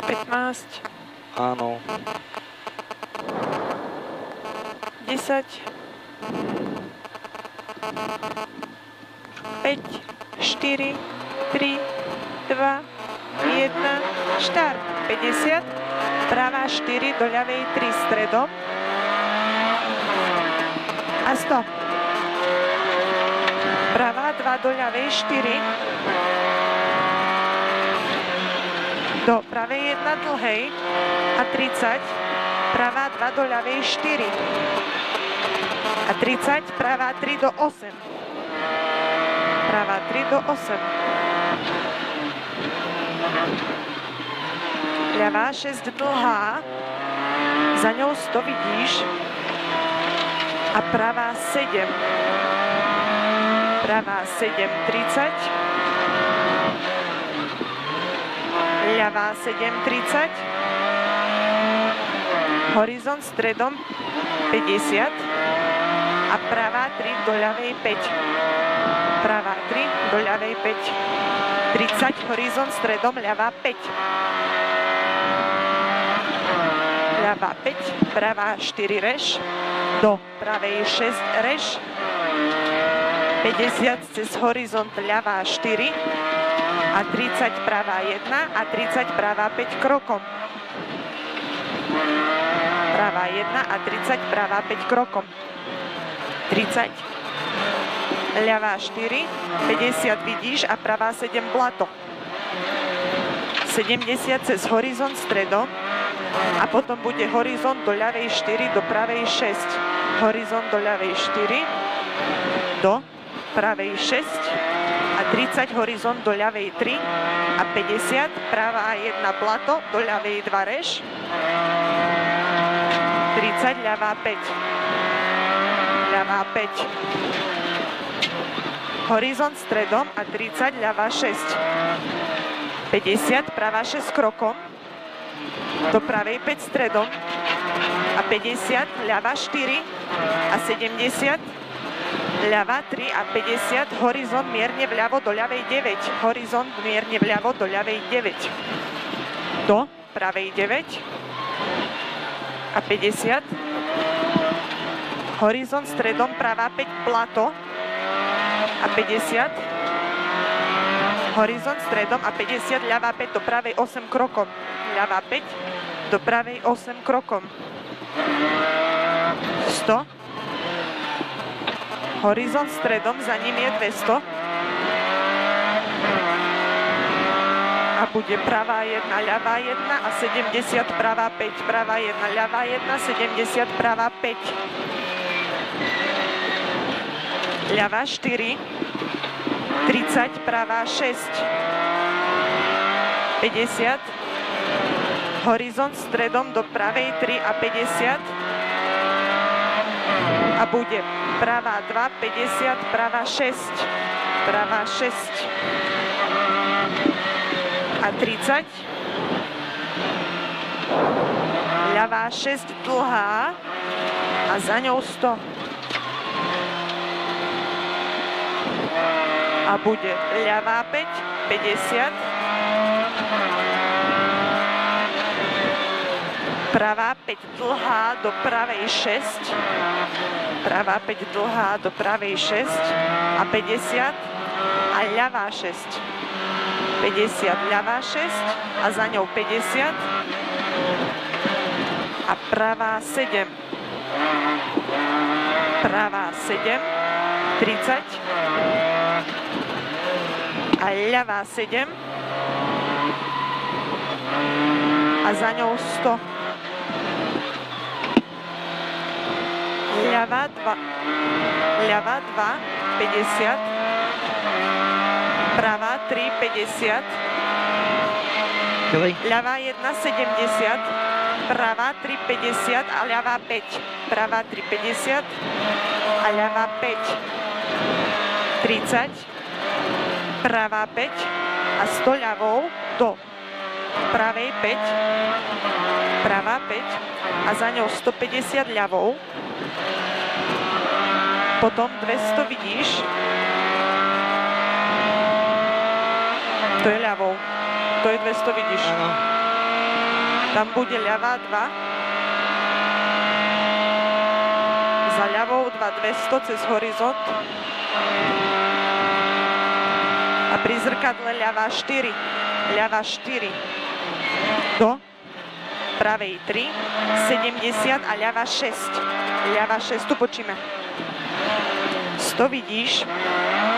15. Áno. 10. 5, 4, 3, 2, 1, štart. 50, pravá 4, do ľavej 3 stredom a 100. Pravá 2, do ľavej 4, do pravej 1 dlhej a 30, pravá 2 do ľavej 4 a 30, pravá 3 do 8. Pravá 3 do 8. Ľavá 6 dlhá, za ňou 100 vidíš a pravá 7. Pravá 7, 30. Ľavá 7, 30. Horizont stredom 50 a pravá 3 do ľavej 5. Pravá 3 do ľavej 5. 30, horizont stredom, ľavá 5. Ľavá 5, pravá 4 reš, do pravej 6 reš. 50 cez horizont, ľavá 4 a 30 pravá 1 a 30 pravá 5 krokom. Pravá 1 a 30 pravá 5 krokom. 30. Ľavá 4, 50 vidíš a pravá 7 blato. 70 cez horizont stredom a potom bude horizont do ľavej 4, do pravej 6. Horizont do ľavej 4, do pravej 6 a 30 horizont do ľavej 3 a 50 pravá 1 blato, do ľavej 2 reš. 30 ľavá 5. Ľavá 5. Horizont stredom a 30 ľavá 6. 50 pravá 6 krokom, do pravej 5 stredom a 50 ľavá 4 a 70 ľavá 3 a 50 horizont mierne vľavo do ľavej 9. Horizont mierne vľavo do ľavej 9. Do pravej 9 a 50 horizont stredom pravá 5 plato a 50 horizont stredom a 50 ľavá 5 do pravej 8 krokom. Ľavá 5 do pravej 8 krokom. 100. Horizont stredom, za ním je 200. A bude pravá 1, ľavá 1 a 70 pravá 5. Pravá 1, ľavá 1, 70 pravá 5. Ľavá 4, 30, pravá 6, 50, horizont stredom do pravej 3 a 50 a bude pravá 2, 50, pravá 6, pravá 6 a 30, ľavá 6 dlhá a za ňou 100. A bude ľavá 5, 50, pravá 5 dlhá do pravej 6, pravá 5 dlhá do pravej 6 a 50 a ľavá 6. 50 ľavá 6 a za ňou 50 a pravá 7. Pravá 7, 30 a ľavá 7 a za ňou 100. Ľavá 2, 50, pravá 3, 50, ľavá 1, 70, pravá 3, 50 a ľavá 5, pravá 3, 50 a ľavá 5, 30, pravá 5 a 100 ľavou do pravej 5, pravá 5 a za ňou 150 ľavou, potom 200 vidíš To je ľavou. To je 200, vidíš. Áno. Tam bude ľavá 2. Za ľavou 2 200 cez horizont. A pri zrkadle ľavá 4. Ľavá 4. Do pravej 3. 70 a ľavá 6. Ľavá 6, tu počíme. 100 vidíš.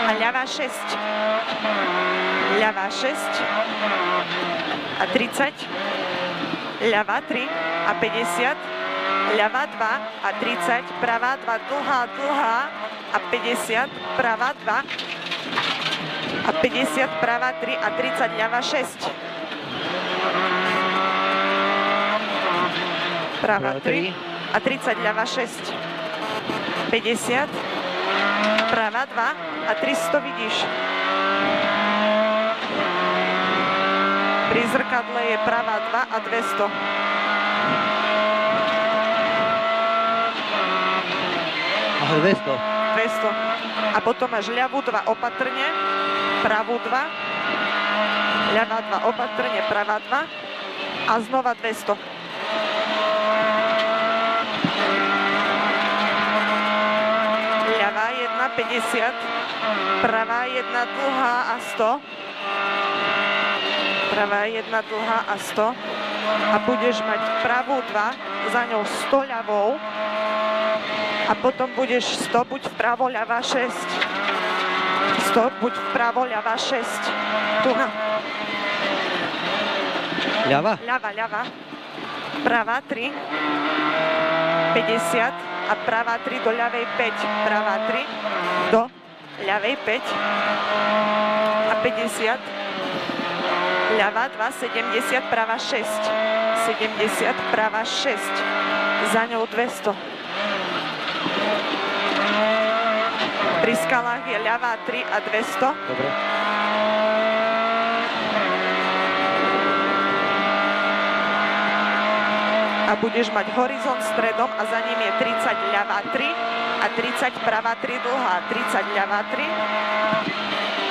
A ľavá 6. Ľavá 6. A 30. Ľavá 3 a 50. Ľavá 2 a 30. Pravá 2 dlhá, dlhá a 50. Pravá 2 a 50. Pravá 3 a 30. Ľavá 6. Pravá 3 a 30. Ľavá 6. 50. Pravá 2 a 300 vidíš. Pri zrkadle je pravá 2 a 200. Aha, 200. 200. A potom máš ľavú 2 opatrne, pravú 2, ľavá 2 opatrne, pravá 2 a znova 200. Ľavá 1, 50, pravá 1 dlhá a 100. Pravá 1 dlhá a 100 a budeš mať pravú 2, za ňou 100 ľavou a potom budeš 100 buď vpravo ľavá 6, 100 buď vpravo ľavá 6, tu na. Ľava? Ľava, pravá 3, 50 a pravá 3 do ľavej 5, pravá 3 do ľavej 5 a 50. Ľavá 2, 70, pravá 6. 70, pravá 6. Za ňou 200. Pri skalách je ľavá 3 a 200. Dobre. A budeš mať horizont stredom a za ním je 30 ľavá 3 a 30 pravá 3 dlhá. 30 ľavá 3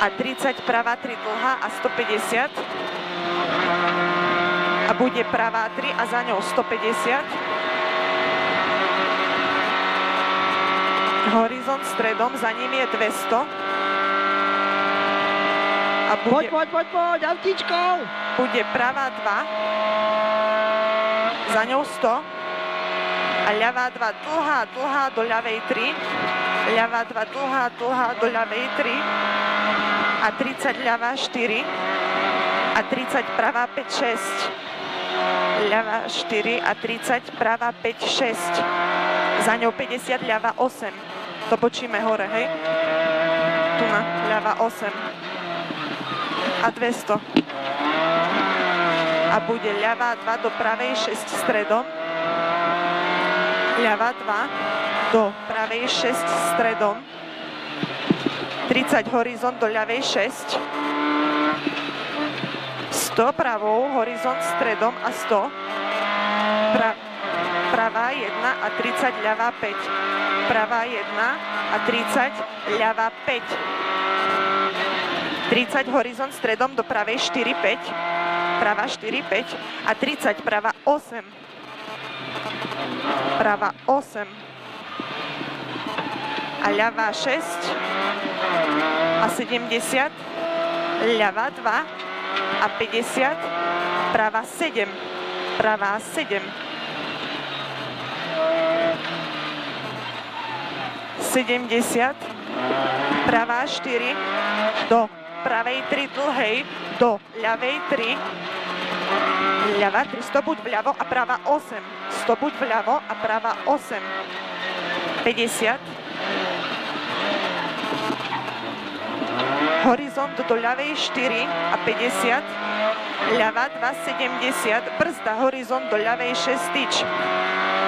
a 30 pravá 3 dlhá a 150. A bude pravá 3 a za ňou 150. Horizont stredom, za ním je 200. A bude, Poď, autičkou! bude pravá 2, za ňou 100. A ľavá 2 dlhá, dlhá do ľavej 3. Ľavá 2 dlhá, dlhá do ľavej 3. A 30 ľavá 4. A 30 pravá 5, 6. Ľavá 4 a 30, pravá 5, 6. Za ňou 50, ľavá 8. To počíme hore, hej? Tu na ľavá 8. A 200. A bude ľavá 2 do pravej 6 stredom. Ľavá 2 do pravej 6 stredom. 30 horizont do ľavej 6. 100 pravou, horizont stredom a 100. Pravá 1 a 30, ľavá 5. Pravá 1 a 30, ľavá 5. 30 horizont stredom do pravej 4, 5. Pravá 4, 5. A 30, pravá 8. Pravá 8. A ľavá 6. A 70. Ľavá 2. A 50, pravá 7, pravá 7. 70, pravá 4, do pravej 3 dlhej, do ľavej 3, ľavá 3, 100 buď vľavo a pravá 8, 100 buď vľavo a pravá 8, 50, horizont do ľavej 4 a 50, ľavá 2, 70, brzda horizont do ľavej 6 tyč,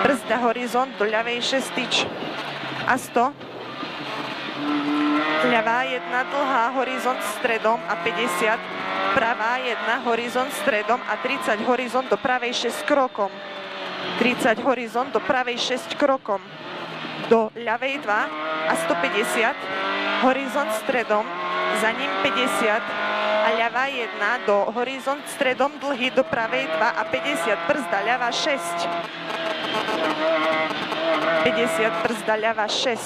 brzda horizont do ľavej 6 tyč a 100, ľavá 1 dlhá, horizont stredom a 50, pravá 1, horizont stredom a 30, horizont do pravej 6 krokom, 30, horizont do pravej 6 krokom, do ľavej 2 a 150, horizont stredom, za ním 50, a ľavá 1 do horizont stredom dlhý do pravej 2 a 50 brzda ľavá 6. 50 brzda ľavá 6.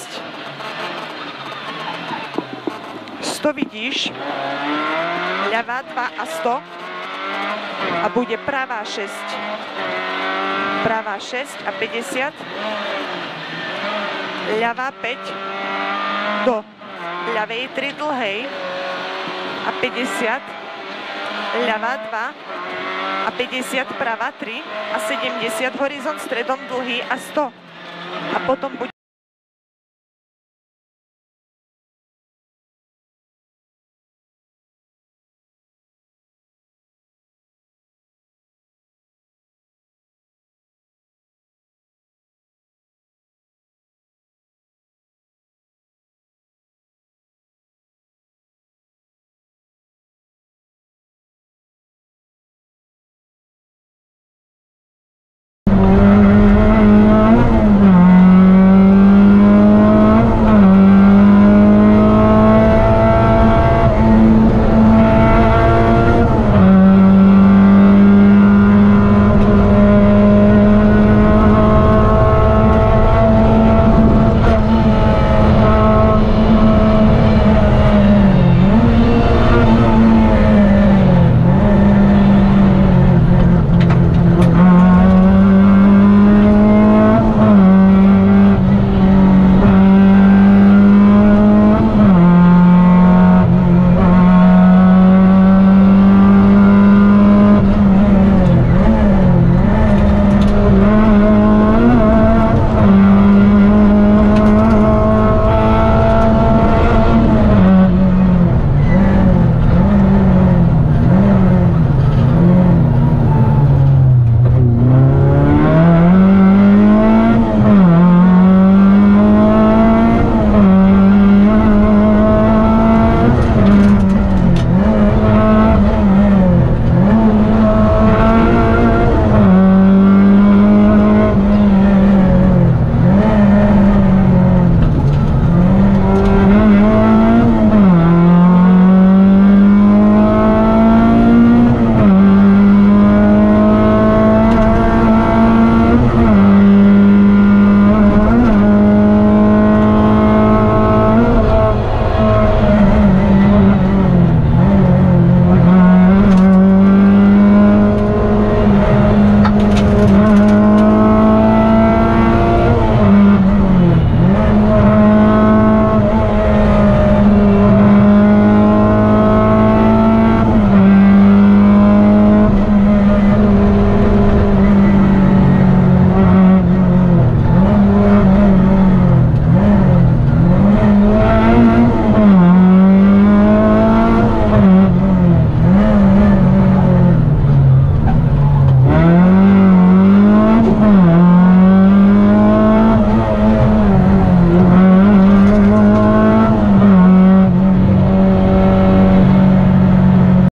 100 vidíš, ľavá 2 a 100 a bude pravá 6. Pravá 6 a 50, ľavá 5 do ľavej 3 dlhej a 50, ľavá 2 a 50, pravá 3 a 70, horizont stredom dlhý a 100. A potom bude